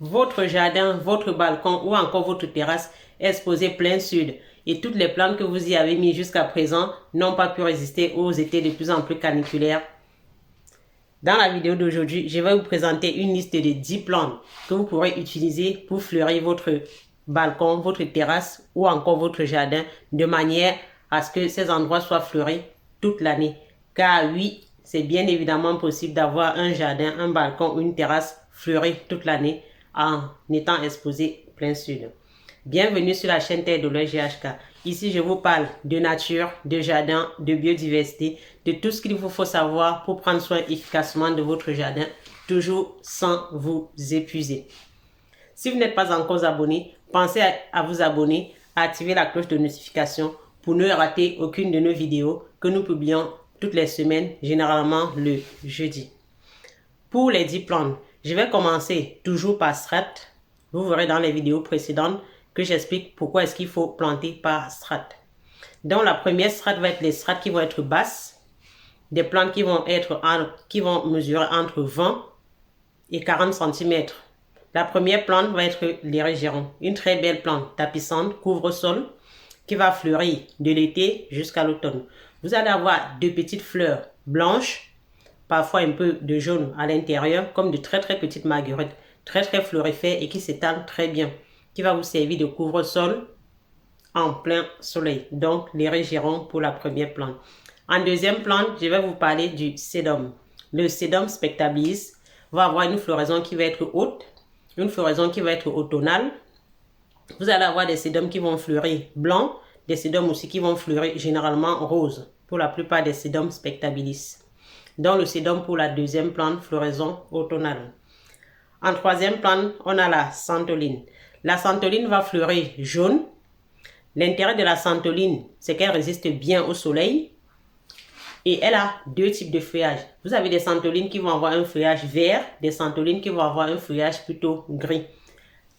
votre jardin, votre balcon ou encore votre terrasse est exposé plein sud et toutes les plantes que vous y avez mis jusqu'à présent n'ont pas pu résister aux étés de plus en plus caniculaires. Dans la vidéo d'aujourd'hui, je vais vous présenter une liste de 10 plantes que vous pourrez utiliser pour fleurir votre balcon, votre terrasse ou encore votre jardin de manière à ce que ces endroits soient fleuris toute l'année. Car oui, c'est bien évidemment possible d'avoir un jardin, un balcon ou une terrasse fleurie toute l'année en étant exposé plein sud. Bienvenue sur la chaîne Terre de l'Ouest GHK. Ici, je vous parle de nature, de jardin, de biodiversité, de tout ce qu'il vous faut savoir pour prendre soin efficacement de votre jardin, toujours sans vous épuiser. Si vous n'êtes pas encore abonné, pensez à vous abonner, à activer la cloche de notification pour ne rater aucune de nos vidéos que nous publions toutes les semaines, généralement le jeudi. Pour les 10 plantes, je vais commencer toujours par strates. Vous verrez dans les vidéos précédentes que j'explique pourquoi est-ce qu'il faut planter par strate. Donc la première strate va être les strates qui vont être basses, des plantes qui vont mesurer entre 20 et 40 cm. La première plante va être l'érégéron, une très belle plante tapissante, couvre-sol, qui va fleurir de l'été jusqu'à l'automne. Vous allez avoir de petites fleurs blanches, parfois un peu de jaune à l'intérieur, comme de très petites marguerites, très florifères et qui s'étalent très bien, qui va vous servir de couvre-sol en plein soleil. Donc, l'érégéron pour la première plante. En deuxième plante, je vais vous parler du sédum. Le sédum spectabilis va avoir une floraison qui va être haute, une floraison qui va être automnale. Vous allez avoir des sédums qui vont fleurir blancs, des sédums aussi qui vont fleurir généralement roses pour la plupart des sédums spectabilis. Donc, le sédum pour la deuxième plante, floraison automnale. En troisième plante, on a la santoline. La santoline va fleurir jaune. L'intérêt de la santoline, c'est qu'elle résiste bien au soleil. Et elle a deux types de feuillage. Vous avez des santolines qui vont avoir un feuillage vert, des santolines qui vont avoir un feuillage plutôt gris.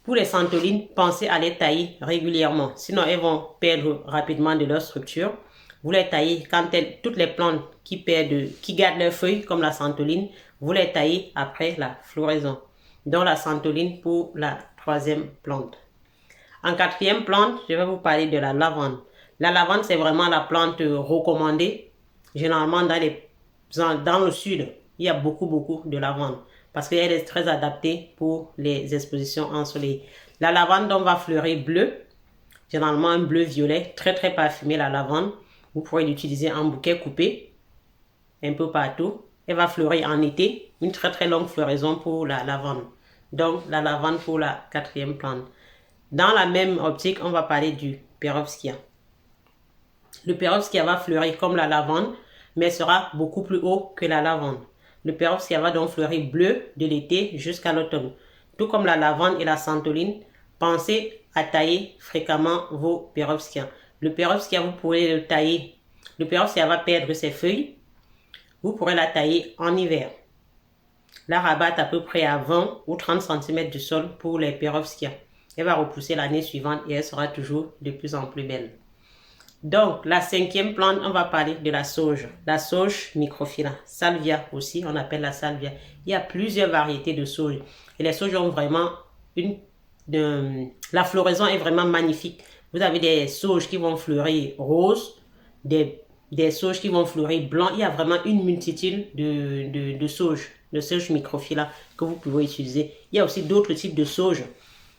Pour les santolines, pensez à les tailler régulièrement. Sinon, elles vont perdre rapidement de leur structure. Vous les taillez quand toutes les plantes qui gardent leurs feuilles, comme la santoline, vous les taillez après la floraison. Donc la santoline pour la troisième plante. En quatrième plante, je vais vous parler de la lavande. La lavande, c'est vraiment la plante recommandée. Généralement, dans le sud, il y a beaucoup de lavande parce qu'elle est très adaptée pour les expositions ensoleillées. La lavande donc, va fleurir bleu, généralement un bleu violet, très parfumé la lavande. Vous pourrez l'utiliser en bouquet coupé, un peu partout. Elle va fleurir en été, une très longue floraison pour la lavande. Donc, la lavande pour la quatrième plante. Dans la même optique, on va parler du perovskia. Le perovskia va fleurir comme la lavande, mais sera beaucoup plus haut que la lavande. Le perovskia va donc fleurir bleu de l'été jusqu'à l'automne. Tout comme la lavande et la santoline, pensez à tailler fréquemment vos perovskias. Le perovskia, vous pourrez le tailler. Le perovskia va perdre ses feuilles. Vous pourrez la tailler en hiver. La rabattre à peu près à 20 ou 30 cm du sol pour les perovskias. Elle va repousser l'année suivante et elle sera toujours de plus en plus belle. Donc, la cinquième plante, on va parler de la sauge. La sauge microphylla. Salvia aussi, on appelle la salvia. Il y a plusieurs variétés de sauge. Et les sauges ont vraiment la floraison est vraiment magnifique. Vous avez des sauges qui vont fleurir rose, des sauges qui vont fleurir blanc. Il y a vraiment une multitude de sauges microphylla que vous pouvez utiliser. Il y a aussi d'autres types de sauges.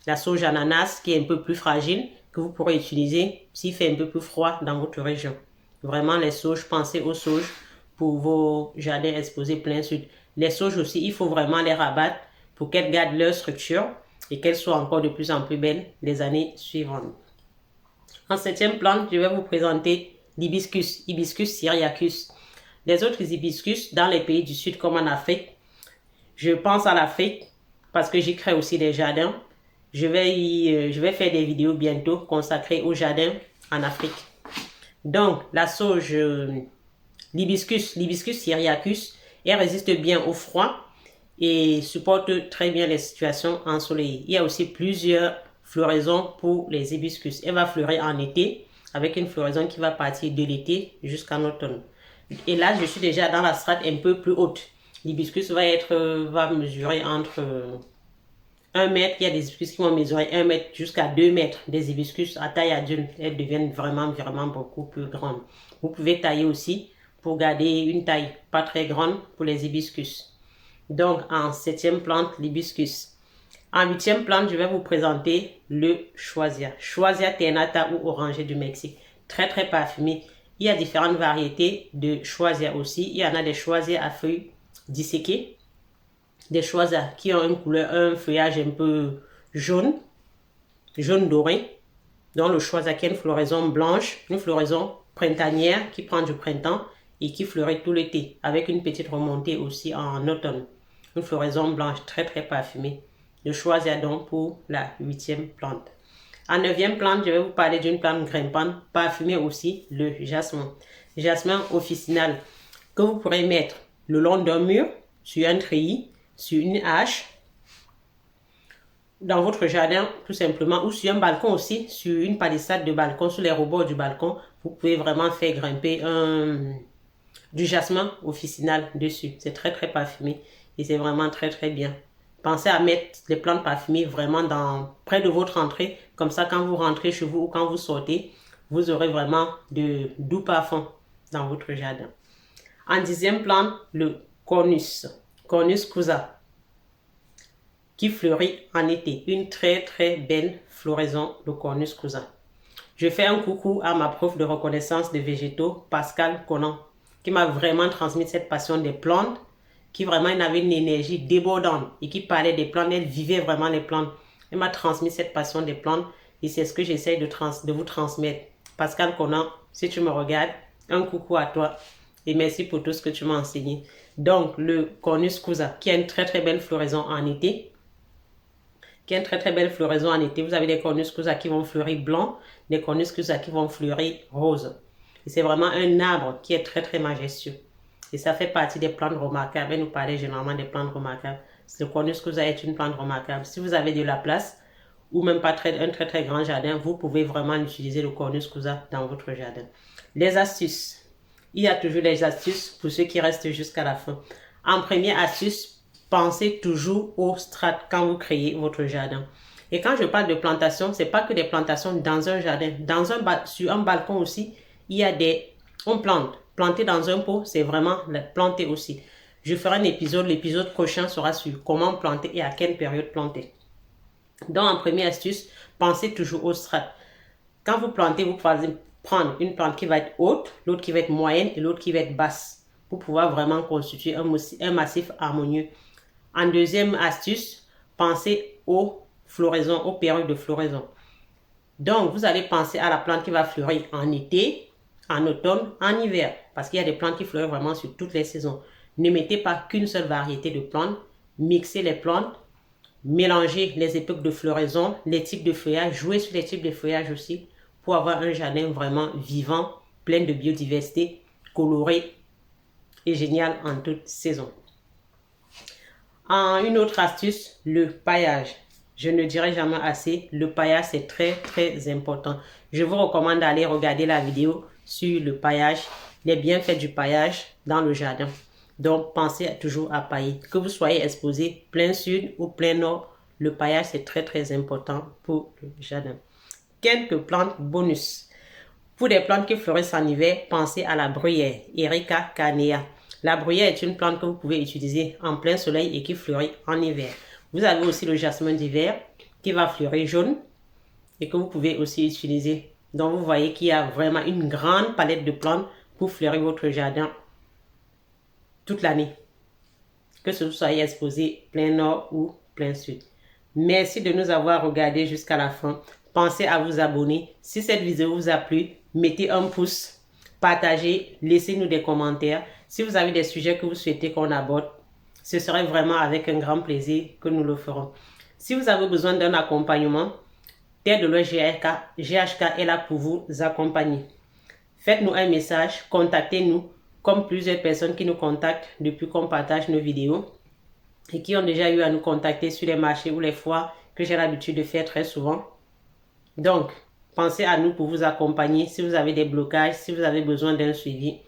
La sauge ananas qui est un peu plus fragile, que vous pourrez utiliser s'il fait un peu plus froid dans votre région. Vraiment, les sauges, pensez aux sauges pour vos jardins exposés plein sud. Les sauges aussi, il faut vraiment les rabattre pour qu'elles gardent leur structure et qu'elles soient encore de plus en plus belles les années suivantes. En septième plante, je vais vous présenter l'hibiscus, Hibiscus syriacus. Les autres hibiscus dans les pays du sud comme en Afrique, je pense à l'Afrique parce que j'y crée aussi des jardins. Je vais faire des vidéos bientôt consacrées au jardin en Afrique. Donc, la sauge, l'hibiscus syriacus, elle résiste bien au froid et supporte très bien les situations ensoleillées. Il y a aussi plusieurs floraisons pour les hibiscus. Elle va fleurir en été avec une floraison qui va partir de l'été jusqu'en automne. Et là, je suis déjà dans la strate un peu plus haute. L'hibiscus va mesurer entre 1 mètre, il y a des hibiscus qui vont mesurer 1 mètre jusqu'à 2 mètres. Des hibiscus à taille adulte, elles deviennent vraiment beaucoup plus grandes. Vous pouvez tailler aussi pour garder une taille pas très grande pour les hibiscus. Donc, en 7e plante, l'hibiscus. En 8e plante, je vais vous présenter le choisia. Choisia ternata ou orangé du Mexique. Très, très parfumé. Il y a différentes variétés de choisia aussi. Il y en a des choisia à feuilles disséquées. Des choisia qui ont une couleur, un feuillage un peu jaune doré. Donc, le choisia qui a une floraison blanche, une floraison printanière qui prend du printemps et qui fleurit tout l'été, avec une petite remontée aussi en automne. Une floraison blanche très très parfumée. Le choisia donc pour la 8e plante. En 9e plante, je vais vous parler d'une plante grimpante, parfumée aussi, le jasmin. Jasmin officinal que vous pourrez mettre le long d'un mur, sur un treillis, sur une hache, dans votre jardin tout simplement, ou sur un balcon aussi, sur une palissade de balcon, sur les rebords du balcon. Vous pouvez vraiment faire grimper du jasmin officinal dessus. C'est très très parfumé et c'est vraiment très très bien. Pensez à mettre les plantes parfumées vraiment près de votre entrée. Comme ça, quand vous rentrez chez vous ou quand vous sortez, vous aurez vraiment de doux parfums dans votre jardin. En 10e plante, le Cornus. Cornus Cusa, qui fleurit en été. Une très très belle floraison de Cornus Cusa. Je fais un coucou à ma prof de reconnaissance des végétaux, Pascal Conan, qui m'a vraiment transmis cette passion des plantes, qui vraiment avait une énergie débordante et qui parlait des plantes, elle vivait vraiment les plantes. Elle m'a transmis cette passion des plantes et c'est ce que j'essaie de vous transmettre. Pascal Conan, si tu me regardes, un coucou à toi et merci pour tout ce que tu m'as enseigné. Donc, le Cornus Cusa, qui a une très très belle floraison en été. Vous avez des Cornus Cusa qui vont fleurir blanc, des Cornus Cusa qui vont fleurir rose. Et c'est vraiment un arbre qui est très très majestueux. Et ça fait partie des plantes remarquables. Elle nous parlait généralement des plantes remarquables. Le Cornus Cusa est une plante remarquable. Si vous avez de la place, ou même pas un très très grand jardin, vous pouvez vraiment utiliser le Cornus Cusa dans votre jardin. Les astuces. Il y a toujours les astuces pour ceux qui restent jusqu'à la fin. En première astuce, pensez toujours au strates quand vous créez votre jardin. Et quand je parle de plantation, ce n'est pas que des plantations dans un jardin. Sur un balcon aussi, il y a on plante. Planter dans un pot, c'est vraiment planter aussi. Je ferai un épisode, l'épisode prochain sera sur comment planter et à quelle période planter. Donc, en première astuce, pensez toujours au strates. Quand vous plantez, vous pouvez prendre une plante qui va être haute, l'autre qui va être moyenne et l'autre qui va être basse pour pouvoir vraiment constituer un massif harmonieux. En deuxième astuce, pensez aux floraisons, aux périodes de floraison. Donc, vous allez penser à la plante qui va fleurir en été, en automne, en hiver. Parce qu'il y a des plantes qui fleurissent vraiment sur toutes les saisons. Ne mettez pas qu'une seule variété de plantes. Mixez les plantes. Mélangez les époques de floraison, les types de feuillage. Jouez sur les types de feuillage aussi pour avoir un jardin vraiment vivant, plein de biodiversité, coloré et génial en toute saison. Une autre astuce, le paillage. Je ne dirai jamais assez, le paillage c'est très très important. Je vous recommande d'aller regarder la vidéo sur le paillage, les bienfaits du paillage dans le jardin. Donc pensez toujours à pailler. Que vous soyez exposé plein sud ou plein nord, le paillage c'est très très important pour le jardin. Quelques plantes bonus. Pour des plantes qui fleurissent en hiver, pensez à la bruyère, Erica carnea. La bruyère est une plante que vous pouvez utiliser en plein soleil et qui fleurit en hiver. Vous avez aussi le jasmin d'hiver qui va fleurir jaune et que vous pouvez aussi utiliser. Donc, vous voyez qu'il y a vraiment une grande palette de plantes pour fleurir votre jardin toute l'année. Que ce soit exposé plein nord ou plein sud. Merci de nous avoir regardé jusqu'à la fin. Pensez à vous abonner. Si cette vidéo vous a plu, mettez un pouce, partagez, laissez-nous des commentaires. Si vous avez des sujets que vous souhaitez qu'on aborde, ce serait vraiment avec un grand plaisir que nous le ferons. Si vous avez besoin d'un accompagnement, Terre de l'Ouest GHK est là pour vous accompagner. Faites-nous un message, contactez-nous, comme plusieurs personnes qui nous contactent depuis qu'on partage nos vidéos et qui ont déjà eu à nous contacter sur les marchés ou les foires que j'ai l'habitude de faire très souvent. Donc, pensez à nous pour vous accompagner si vous avez des blocages, si vous avez besoin d'un suivi.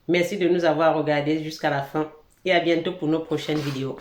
Merci de nous avoir regardés jusqu'à la fin et à bientôt pour nos prochaines vidéos.